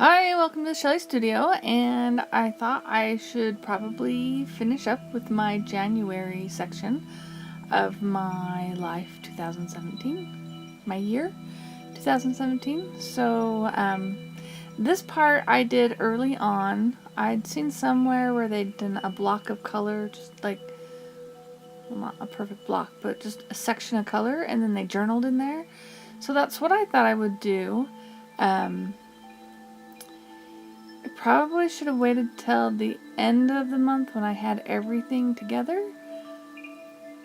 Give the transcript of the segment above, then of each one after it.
Hi, welcome to Shelly Studio, and I thought I should probably finish up with my January section of my life 2017, my year 2017. This part I did early on. I'd seen somewhere where they'd done a block of color, just like, well, not a perfect block, but just a section of color, and then they journaled in there. So that's what I thought I would do. I probably should have waited till the end of the month when I had everything together,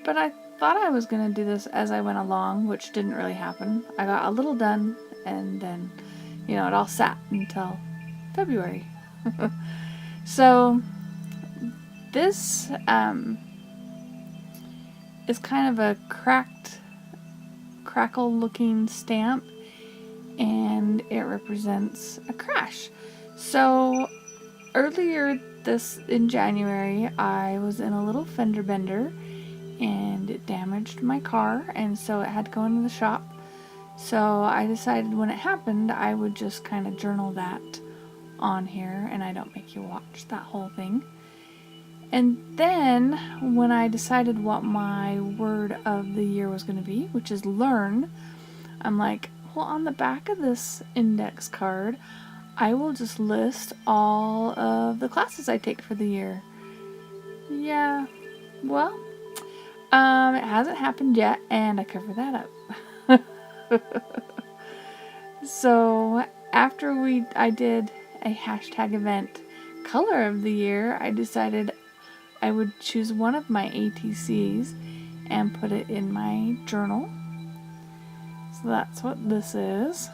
but I thought I was going to do this as I went along, which didn't really happen. I got a little done, and then, it all sat until February. So, this is kind of a crackle looking stamp, and it represents a crash. So earlier in January, I was in a little fender bender and it damaged my car, and so it had to go into the shop. So I decided when it happened, I would just kind of journal that on here, and I don't make you watch that whole thing. And then when I decided what my word of the year was going to be, which is learn, I'm like, well, on the back of this index card, I will just list all of the classes I take for the year. Yeah, well, it hasn't happened yet, and I cover that up. So after I did a hashtag event color of the year, I decided I would choose one of my ATCs and put it in my journal. So that's what this is.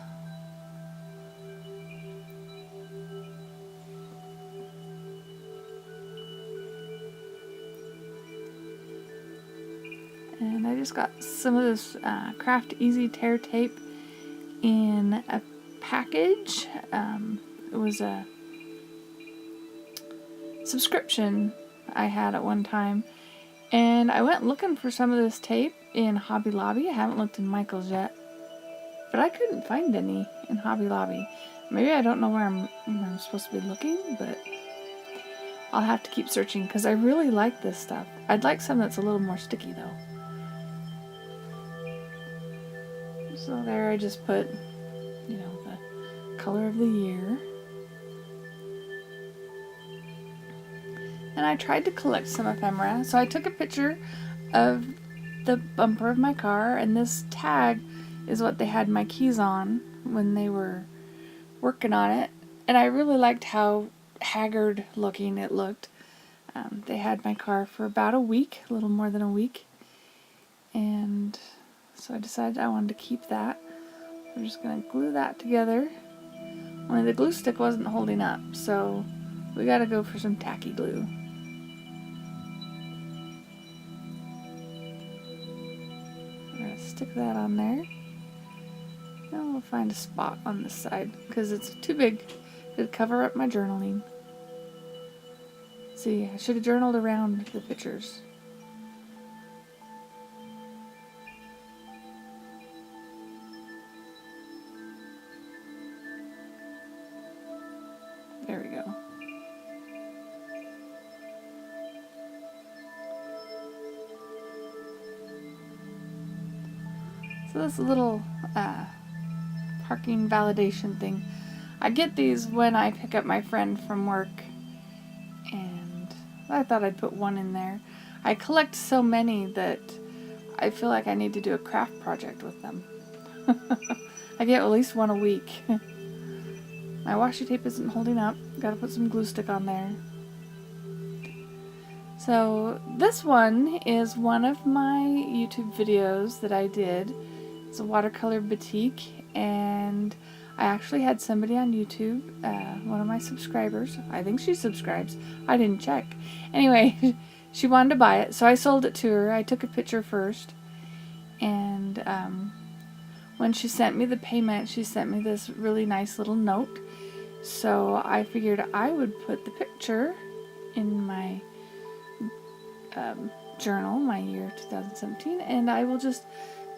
And I just got some of this Craft Easy Tear Tape in a package. It was a subscription I had at one time. And I went looking for some of this tape in Hobby Lobby. I haven't looked in Michael's yet. But I couldn't find any in Hobby Lobby. Maybe I don't know where I'm supposed to be looking, but I'll have to keep searching because I really like this stuff. I'd like some that's a little more sticky though. So there I just put, the color of the year. And I tried to collect some ephemera. So I took a picture of the bumper of my car, and this tag is what they had my keys on when they were working on it. And I really liked how haggard looking it looked. They had my car for about a week, a little more than a week. And so I decided I wanted to keep that. We're just going to glue that together. Only the glue stick wasn't holding up, so we got to go for some tacky glue. We're going to stick that on there. Now we'll find a spot on this side because it's too big to cover up my journaling. See, I should have journaled around the pictures. There we go. So this little parking validation thing, I get these when I pick up my friend from work, and I thought I'd put one in there. I collect so many that I feel like I need to do a craft project with them. I get at least one a week. My washi tape isn't holding up. Gotta put some glue stick on there. So this one is one of my YouTube videos that I did. It's a watercolor batik, and I actually had somebody on YouTube, one of my subscribers, I think she subscribes, I didn't check. Anyway, she wanted to buy it, so I sold it to her. I took a picture first, and when she sent me the payment, she sent me this really nice little note. So I figured I would put the picture in my journal, my year 2017, and I will just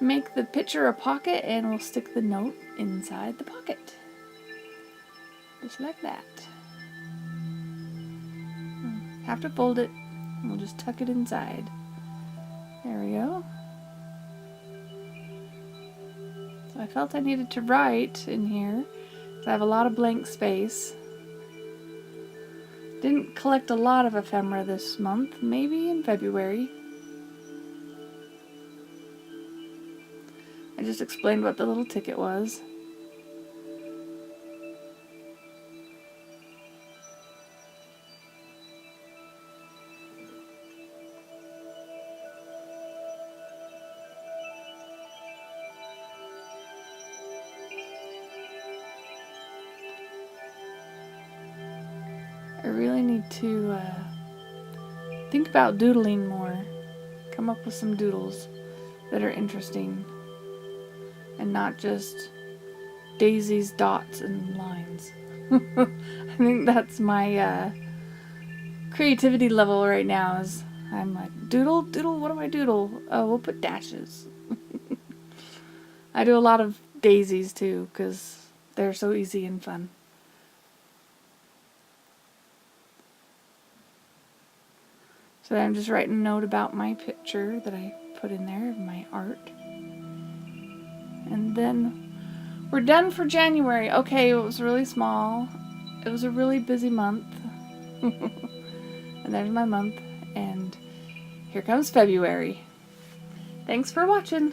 make the picture a pocket and we'll stick the note inside the pocket. Just like that. Have to fold it, and we'll just tuck it inside. There we go. So I felt I needed to write in here, because I have a lot of blank space. Didn't collect a lot of ephemera this month, maybe in February. I just explained what the little ticket was. I really need to think about doodling more. Come up with some doodles that are interesting and not just daisies, dots, and lines. I think that's my creativity level right now. Is I'm like, doodle, doodle, what do I doodle? Oh, we'll put dashes. I do a lot of daisies too, because they're so easy and fun. So I'm just writing a note about my picture that I put in there of my art. And then we're done for January. Okay, it was really small. It was a really busy month. And there's my month. And here comes February. Thanks for watching.